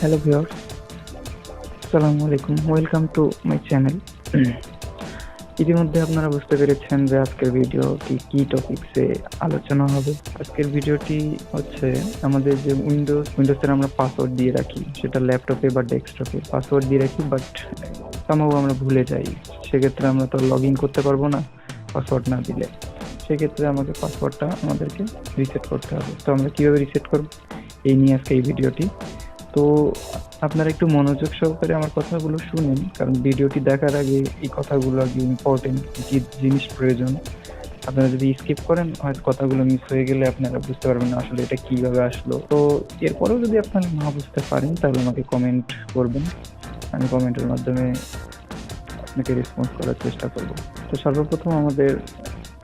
Hello viewers, আসসালামু আলাইকুম, welcome to my channel. ইতিমধ্যে আপনারা বুঝতে পেরেছেন যে আজকের ভিডিওটি কি টপিকসে আলোচনা হবে। আজকের ভিডিওটি হচ্ছে আমাদের যে উইন্ডোজের আমরা পাসওয়ার্ড দিয়ে রাখি, সেটা ল্যাপটপে বা ডেস্কটপে পাসওয়ার্ড দিয়ে রাখি, বাট সামহাউ আমরা ভুলে যাই। সেক্ষেত্রে আমরা তো লগ ইন করতে পারবো না পাসওয়ার্ড না দিলে। সেক্ষেত্রে আমাদের পাসওয়ার্ডটা আমাদেরকে রিসেট করতে হবে। তো আমরা কীভাবে রিসেট করব, এই নিয়ে আজকে এই ভিডিওটি। তো আপনারা একটু মনোযোগ সহকারে আমার কথাগুলো শুনেন, কারণ ভিডিওটি দেখার আগে এই কথাগুলো আগে ইম্পর্টেন্ট, কি জিনিস প্রয়োজন। আপনারা যদি স্কিপ করেন, হয়তো কথাগুলো মিস হয়ে গেলে আপনারা বুঝতে পারবেন না আসলে এটা কিভাবে আসলো। তো এরপরেও যদি আপনারা না বুঝতে পারেন তাহলে আমাকে কমেন্ট করবেন, আমি কমেন্টের মাধ্যমে আপনাকে রেসপন্স করার চেষ্টা করব। তো সর্বপ্রথম আমাদের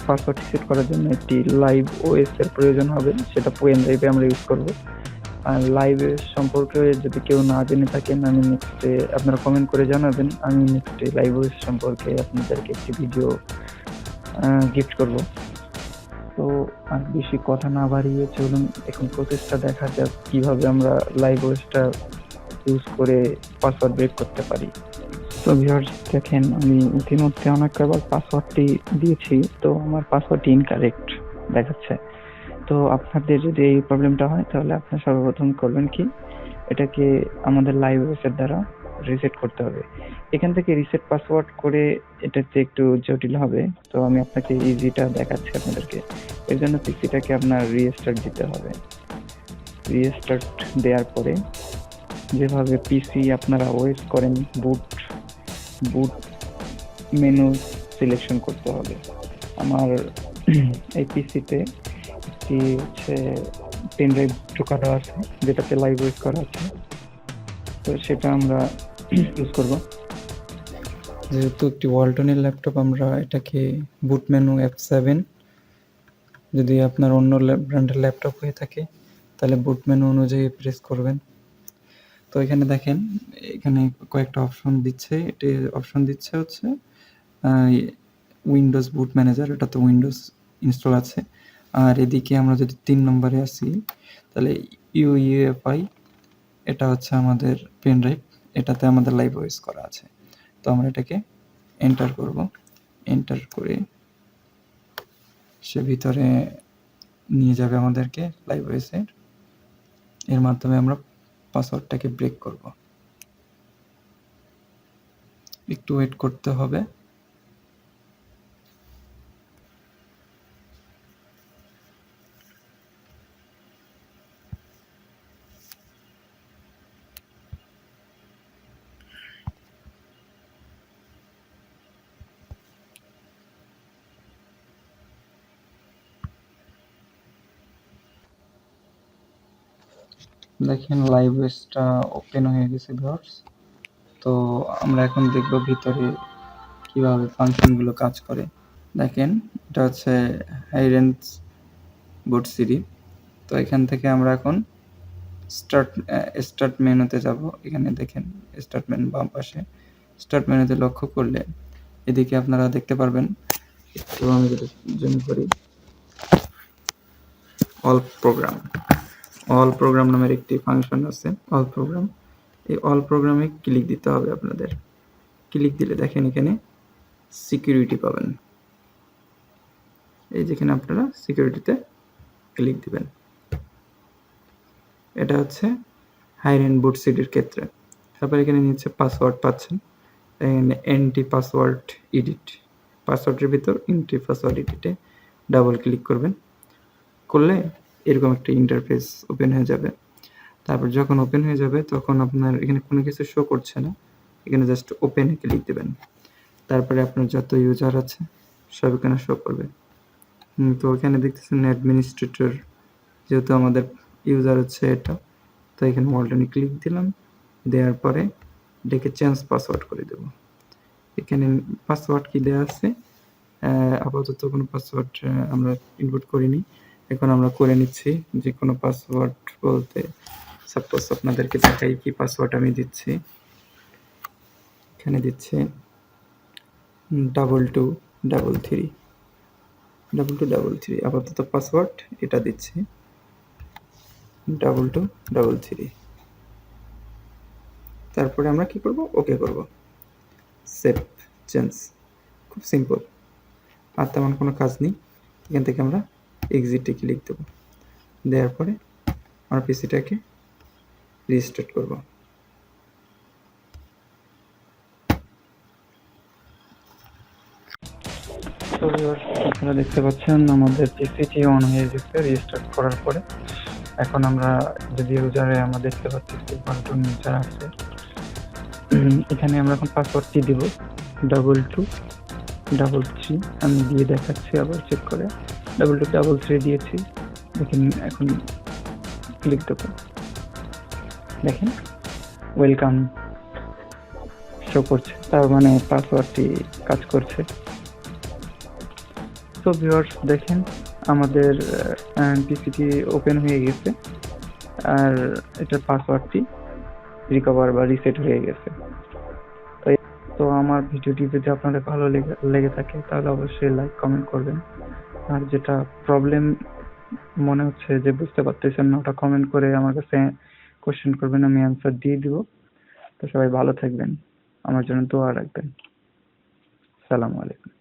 পাসওয়ার্ড সেট করার জন্য একটি লাইভ ওএস এর প্রয়োজন হবে, সেটা পেন ড্রাইভে আমরা ইউজ করব। আর লাইভের সম্পর্কে যদি কেউ না জেনে থাকেন, আমি নেক্সটে আপনারা কমেন্ট করে জানাবেন, আমি নেক্সটে লাইভ ওয়েস সম্পর্কে আপনাদেরকে একটি ভিডিও গিফট করব। তো আর বেশি কথা না বাড়িয়ে চলুন এখন প্রসেসটা দেখা যাক কিভাবে আমরা লাইভ ওয়েসটা ইউজ করে পাসওয়ার্ড ব্রেক করতে পারি। তো ভিউয়ার্স দেখেন, আমি ইতিমধ্যে অনেকবার পাসওয়ার্ডটি দিয়েছি, তো আমার পাসওয়ার্ডটি ইনকারেক্ট দেখাচ্ছে। তো আপনাদের যদি এই প্রবলেমটা হয় তাহলে আপনারা সর্বপ্রথম করবেন কি, এটাকে আমাদের লাইভ ওয়েসের দ্বারা রিসেট করতে হবে। এখান থেকে রিসেট পাসওয়ার্ড করে এটাতে একটু জটিল হবে, তো আমি আপনাকে ইজিটা দেখাচ্ছি আপনাদেরকে। এর জন্য পিসিটাকে আপনার রিস্টার্ট দিতে হবে। রিস্টার্ট দেওয়ার পরে যেভাবে পিসি আপনারা ওএস করেন, বুট মেনু সিলেকশন করতে হবে। আমার এই পিসিতে একটি হচ্ছে পেন ড্রাইভ ঢোকানো আছে, যেটাতে লাইভ ওয়েস করা আছে, তো সেটা আমরা ইউজ করব। যেহেতু একটি ওয়ালটনের ল্যাপটপ, আমরা এটাকে বুট মেনু F7, যদি আপনার অন্য ব্র্যান্ডের ল্যাপটপ হয়ে থাকে তাহলে বুট মেনু অনুযায়ী প্রেস করবেন। তো এখানে দেখেন, এখানে কয়েকটা অপশন দিচ্ছে। এটি অপশন দিচ্ছে হচ্ছে উইন্ডোজ বুট ম্যানেজার, এটা তো উইন্ডোজ ইনস্টল আছে। আর এদিকে আমরা যদি 3 নম্বরে আসি তাহলে ইউইএফআই, এটা হচ্ছে আমাদের পেন ড্রাইভ, এটাতে আমাদের লাইভ ওএস করা আছে। তো আমরা এটাকে এন্টার করব। এন্টার করে সে ভিতরে নিয়ে যাবে আমাদেরকে লাইভ ওএসের। এর মাধ্যমে আমরা পাসওয়ার্ডটাকে ব্রেক করব। একটু ওয়েট করতে হবে। দেখেন লাইভ ওয়েসটা ওপেন হয়ে গেছে ভিউয়ার্স। তো আমরা এখন দেখব ভিতরে কিভাবে ফাংশনগুলো কাজ করে। দেখেন, এটা হচ্ছে হাই রেঞ্জ বুট সিডি। তো এখান থেকে আমরা এখন স্টার্ট মেনুতে যাব। এখানে দেখেন স্টার্ট মেনু বাম পাশে। স্টার্ট মেনুতে লক্ষ্য করলে এদিকে আপনারা দেখতে পারবেন, একটু আমি যদি জুম করি, অল প্রোগ্রাম নামের একটি ফাংশন আছে, অল প্রোগ্রাম। এই অল প্রোগ্রামে ক্লিক দিতে হবে আপনাদের। ক্লিক দিলে দেখেন এখানে সিকিউরিটি পাবেন। এই যেখানে আপনারা সিকিউরিটিতে ক্লিক দিবেন। এটা হচ্ছে হাই রেঞ্জ বুট সিডির ক্ষেত্রে। তারপর এখানে নিচে পাসওয়ার্ড পাচ্ছেন, এখানে এন্টি পাসওয়ার্ড এডিট, পাসওয়ার্ডের ভিতর এন্টি পাসওয়ার্ড এডিটে ডাবল ক্লিক করবেন। করলে এরকম একটা ইন্টারফেস ওপেন হয়ে যাবে। তারপর যখন ওপেন হয়ে যাবে তখন আপনার এখানে কোনো কিছু শো করছে না, এখানে জাস্ট ওপেনে ক্লিক দেবেন। তারপরে আপনার যত ইউজার আছে সব এখানে শো করবে। তো এখানে দেখতেছেন অ্যাডমিনিস্ট্রেটর, যেহেতু আমাদের ইউজার হচ্ছে এটা, তো এখানে ওয়ালটনে ক্লিক দিলাম। দেওয়ার পরে এটাকে চেঞ্জ পাসওয়ার্ড করে দেব। এখানে পাসওয়ার্ড কি দেওয়া আছে, আপাতত কোনো পাসওয়ার্ড আমরা ইনপুট করিনি, এখন আমরা করে নিচ্ছি যে কোনো পাসওয়ার্ড বলতে সাপোজ আপনাদেরকে দেখাই কি পাসওয়ার্ড আমি দিচ্ছি। এখানে দিচ্ছে 2233 আপাতত পাসওয়ার্ড এটা দিচ্ছি 2233। তারপরে আমরা কি করব, ওকে করব, সেভ চেঞ্জ। খুব সিম্পল, আর তেমন কোনো কাজ নেই। এখান থেকে আমরা এক্সিটে ক্লিক দেব, দেওয়ার পরে আমার পিসিটাকে রিস্টার্ট করব। তো আপনারা দেখতে পাচ্ছেন আমাদের পিসিটি অন হয়ে গেছে রিস্টার্ট করার পরে। এখন আমরা যদি ইউজারে আমরা দেখতে পাচ্ছি নতুন ইউজার আছে, এখানে আমরা এখন পাসওয়ার্ডটি দিব 2233। আমি দিয়ে দেখাচ্ছি, আবার চেক করে 2233 দিয়েছি। দেখেন এখন ক্লিক দেবো, দেখেন ওয়েলকাম শো করছে, তার মানে পাসওয়ার্ডটি কাজ করছে। তো ভিউয়ার্স দেখেন আমাদের পিসিটি ওপেন হয়ে গেছে, আর এটার পাসওয়ার্ডটি রিকভার বা রিসেট হয়ে গেছে। তো আমার ভিডিওটি যদি আপনাদের ভালো লেগে থাকে তাহলে অবশ্যই লাইক কমেন্ট করবেন, আর যেটা প্রবলেম মনে হচ্ছে যে বুঝতে পারতেছেন না ওটা কমেন্ট করে আমার কাছে কোশ্চেন করবেন, আমি অ্যান্সার দিয়ে দিব। তো সবাই ভালো থাকবেন, আমার জন্য দোয়া রাখবেন। আসসালামু আলাইকুম।